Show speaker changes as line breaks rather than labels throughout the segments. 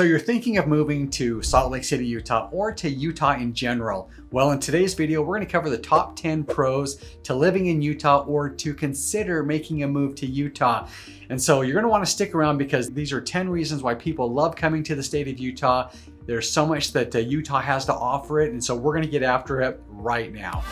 So you're thinking of moving to Salt Lake City, Utah, or to Utah in general. Well, in today's video, we're going to cover the top 10 pros to living in Utah or to consider making a move to Utah. And so you're going to want to stick around because these are 10 reasons why people love coming to the state of Utah. There's so much that Utah has to offer it. And so we're going to get after it right now.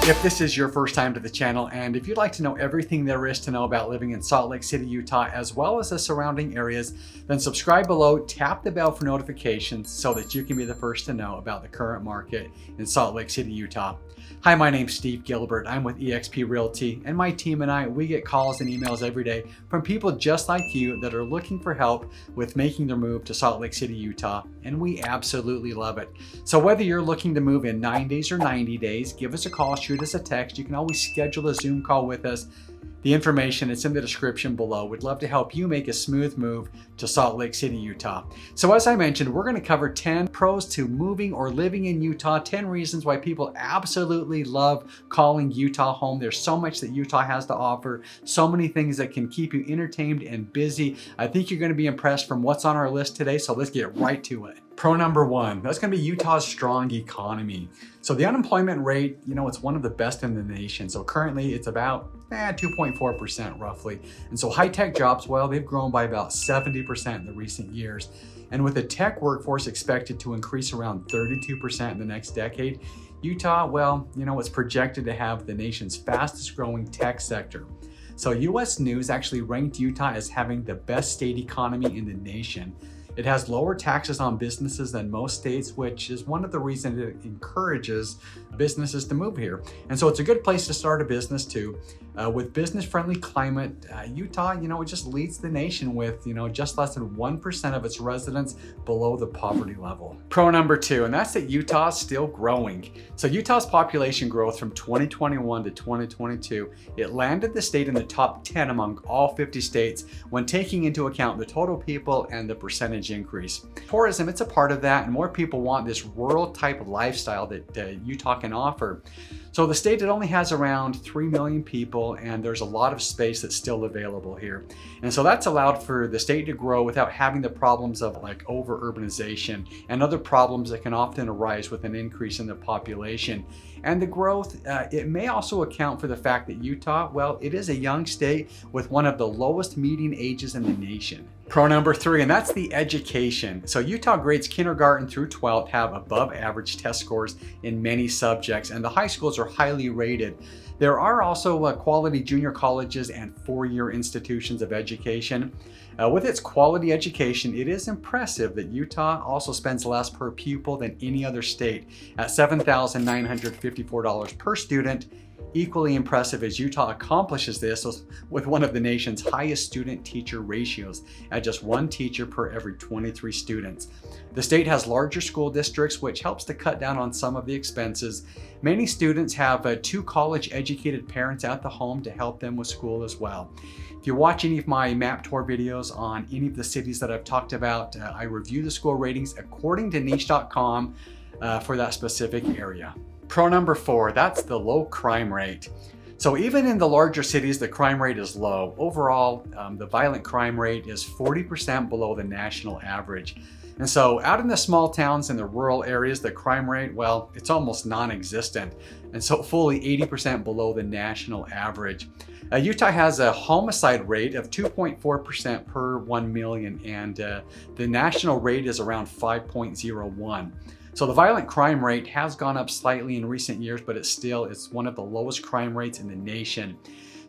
If this is your first time to the channel, and if you'd like to know everything there is to know about living in Salt Lake City, Utah, as well as the surrounding areas, then subscribe below, tap the bell for notifications so that you can be the first to know about the current market in Salt Lake City, Utah. Hi, my name's Steve Gilbert. I'm with eXp Realty, and my team and I, we get calls and emails every day from people just like you that are looking for help with making their move to Salt Lake City, Utah, and we absolutely love it. So whether you're looking to move in 9 days or 90 days, give us a call, shoot us a text. You can always schedule a Zoom call with us. The information is in the description below. We'd love to help you make a smooth move to Salt Lake City, Utah. So as I mentioned, we're going to cover 10 pros to moving or living in Utah, 10 reasons why people absolutely love calling Utah home. There's so much that Utah has to offer, so many things that can keep you entertained and busy. I think you're going to be impressed from what's on our list today, so let's get right to it. Pro number one, that's going to be Utah's strong economy. So the unemployment rate, it's one of the best in the nation. So currently it's about 2.4% roughly. And so high-tech jobs, well, they've grown by about 70% in the recent years. And with the tech workforce expected to increase around 32% in the next decade, Utah, well, it's projected to have the nation's fastest growing tech sector. So US News actually ranked Utah as having the best state economy in the nation. It has lower taxes on businesses than most states, which is one of the reasons it encourages businesses to move here. And so it's a good place to start a business too. With business-friendly climate, Utah, it just leads the nation with, just less than 1% of its residents below the poverty level. Pro number two, and that's that Utah's still growing. So Utah's population growth from 2021 to 2022, it landed the state in the top 10 among all 50 states when taking into account the total people and the percentage increase. Tourism, it's a part of that, and more people want this rural type of lifestyle that Utah can offer. So the state, it only has around 3 million people, and there's a lot of space that's still available here. And so that's allowed for the state to grow without having the problems of like over-urbanization and other problems that can often arise with an increase in the population. And the growth, it may also account for the fact that Utah, well, it is a young state with one of the lowest median ages in the nation. Pro number three, and that's the education. So Utah grades kindergarten through 12th have above average test scores in many subjects, and the high schools are highly rated. There are also quality junior colleges and four-year institutions of education. With its quality education, it is impressive that Utah also spends less per pupil than any other state at $7,954 per student. Equally impressive as Utah accomplishes this with one of the nation's highest student-teacher ratios at just one teacher per every 23 students. The state has larger school districts, which helps to cut down on some of the expenses. Many students have two college-educated parents at the home to help them with school as well. If you watch any of my map tour videos on any of the cities that I've talked about, I review the school ratings according to niche.com for that specific area. Pro number four, that's the low crime rate. So even in the larger cities, the crime rate is low. Overall, the violent crime rate is 40% below the national average. And so out in the small towns and the rural areas, the crime rate, well, it's almost non-existent. And so fully 80% below the national average. Utah has a homicide rate of 2.4% per 1 million, and the national rate is around 5.01. So the violent crime rate has gone up slightly in recent years, but it's one of the lowest crime rates in the nation.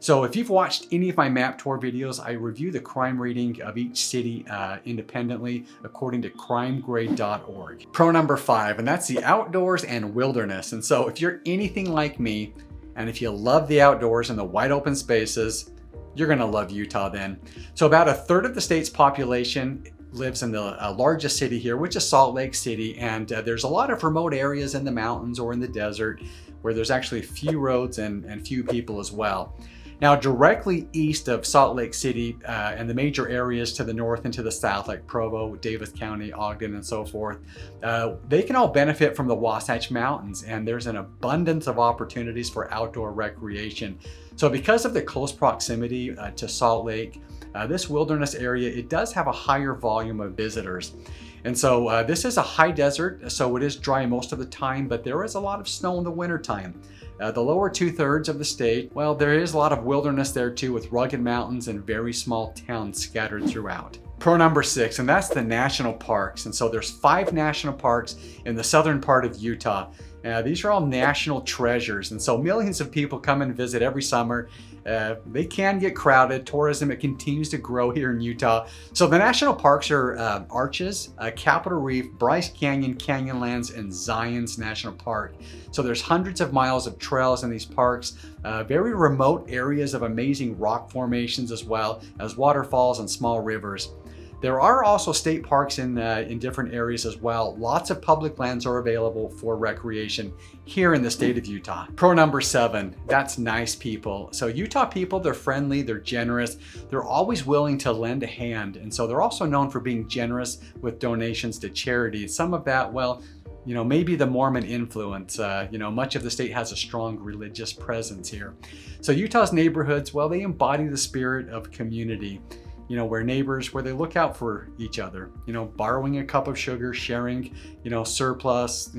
So if you've watched any of my map tour videos, I review the crime rating of each city independently according to crimegrade.org. Pro number five, and that's the outdoors and wilderness. And so if you're anything like me, and if you love the outdoors and the wide open spaces, you're gonna love Utah then. So about a third of the state's population lives in the largest city here, which is Salt Lake City, and there's a lot of remote areas in the mountains or in the desert where there's actually few roads and few people as well. Now, directly east of Salt Lake City and the major areas to the north and to the south, like Provo, Davis County, Ogden, and so forth, they can all benefit from the Wasatch Mountains, and there's an abundance of opportunities for outdoor recreation. So because of the close proximity to Salt Lake, this wilderness area, it does have a higher volume of visitors. And so this is a high desert, so it is dry most of the time, but there is a lot of snow in the wintertime. The lower 2/3 of the state, well, there is a lot of wilderness there too, with rugged mountains and very small towns scattered throughout. Pro number 6, and that's the national parks. And so there's 5 national parks in the southern part of Utah. These are all national treasures, and so millions of people come and visit every summer. They can get crowded. Tourism, it continues to grow here in Utah. So the national parks are Arches, Capitol Reef, Bryce Canyon, Canyonlands, and Zion's National Park. So there's hundreds of miles of trails in these parks, very remote areas of amazing rock formations, as well as waterfalls and small rivers. There are also state parks in different areas as well. Lots of public lands are available for recreation here in the state of Utah. Pro number 7, that's nice people. So Utah people, they're friendly, they're generous, they're always willing to lend a hand. And so they're also known for being generous with donations to charities. Some of that, well, maybe the Mormon influence. Much of the state has a strong religious presence here. So Utah's neighborhoods, well, they embody the spirit of community. Where neighbors, where they look out for each other, borrowing a cup of sugar, sharing, surplus,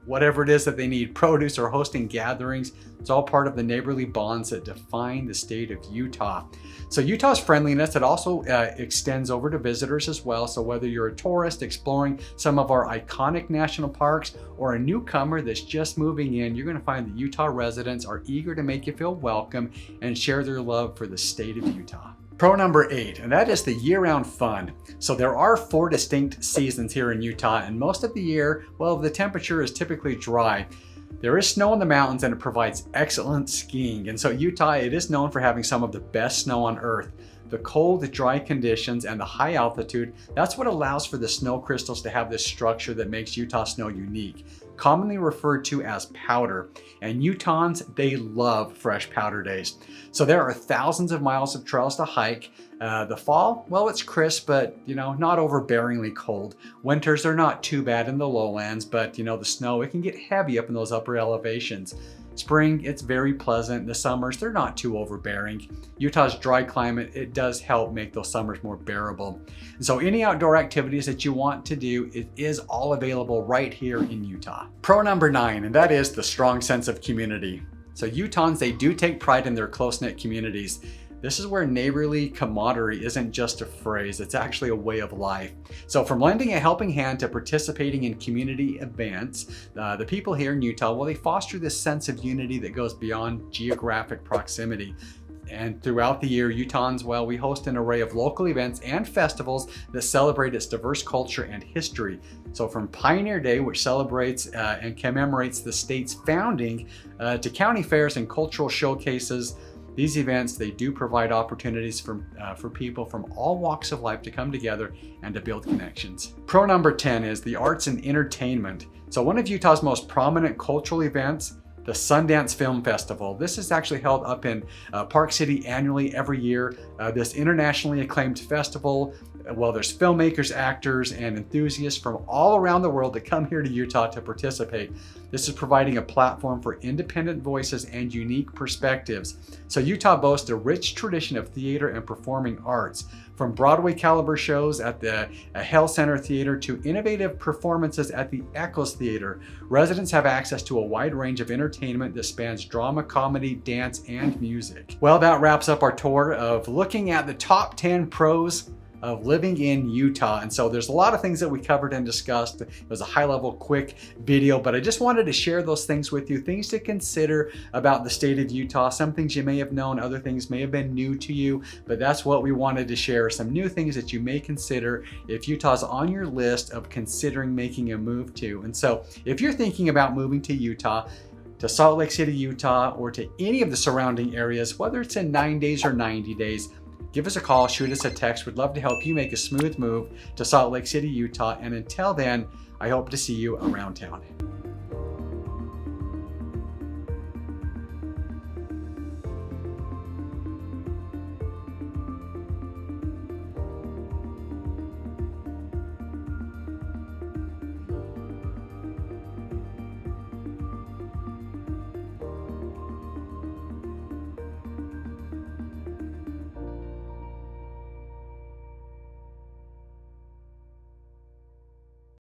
whatever it is that they need, produce, or hosting gatherings. It's all part of the neighborly bonds that define the state of Utah. So Utah's friendliness, it also extends over to visitors as well. So whether you're a tourist exploring some of our iconic national parks or a newcomer that's just moving in, you're going to find that Utah residents are eager to make you feel welcome and share their love for the state of Utah. Pro number 8, and that is the year-round fun. So there are 4 distinct seasons here in Utah, and most of the year, well, the temperature is typically dry. There is snow in the mountains, and it provides excellent skiing. And so Utah, it is known for having some of the best snow on earth. The cold, dry conditions and the high altitude, that's what allows for the snow crystals to have this structure that makes Utah snow unique, commonly referred to as powder. And Utahns, they love fresh powder days. So there are thousands of miles of trails to hike. The fall, well, it's crisp, but not overbearingly cold. Winters are not too bad in the lowlands, but the snow, it can get heavy up in those upper elevations. Spring, it's very pleasant. The summers, they're not too overbearing. Utah's dry climate, it does help make those summers more bearable. And so any outdoor activities that you want to do, it is all available right here in Utah. Pro number 9, and that is the strong sense of community. So Utahns, they do take pride in their close-knit communities. This is where neighborly camaraderie isn't just a phrase, it's actually a way of life. So from lending a helping hand to participating in community events, the people here in Utah, well, they foster this sense of unity that goes beyond geographic proximity. And throughout the year, Utahns, well, we host an array of local events and festivals that celebrate its diverse culture and history. So from Pioneer Day, which celebrates and commemorates the state's founding, to county fairs and cultural showcases, these events, they do provide opportunities for people from all walks of life to come together and to build connections. Pro number 10 is the arts and entertainment. So one of Utah's most prominent cultural events, the Sundance Film Festival. This is actually held up in Park City annually every year. This internationally acclaimed festival, well, there's filmmakers, actors, and enthusiasts from all around the world that come here to Utah to participate. This is providing a platform for independent voices and unique perspectives. So Utah boasts a rich tradition of theater and performing arts. From Broadway caliber shows at the Hell Center Theater to innovative performances at the Echoes Theater, residents have access to a wide range of entertainment that spans drama, comedy, dance, and music. Well, that wraps up our tour of looking at the top 10 pros of living in Utah. And so there's a lot of things that we covered and discussed. It was a high-level, quick video, but I just wanted to share those things with you, things to consider about the state of Utah. Some things you may have known, other things may have been new to you, but that's what we wanted to share. Some new things that you may consider if Utah's on your list of considering making a move to. And so if you're thinking about moving to Utah, to Salt Lake City, Utah, or to any of the surrounding areas, whether it's in 9 days or 90 days, give us a call, shoot us a text. We'd love to help you make a smooth move to Salt Lake City, Utah. And until then, I hope to see you around town.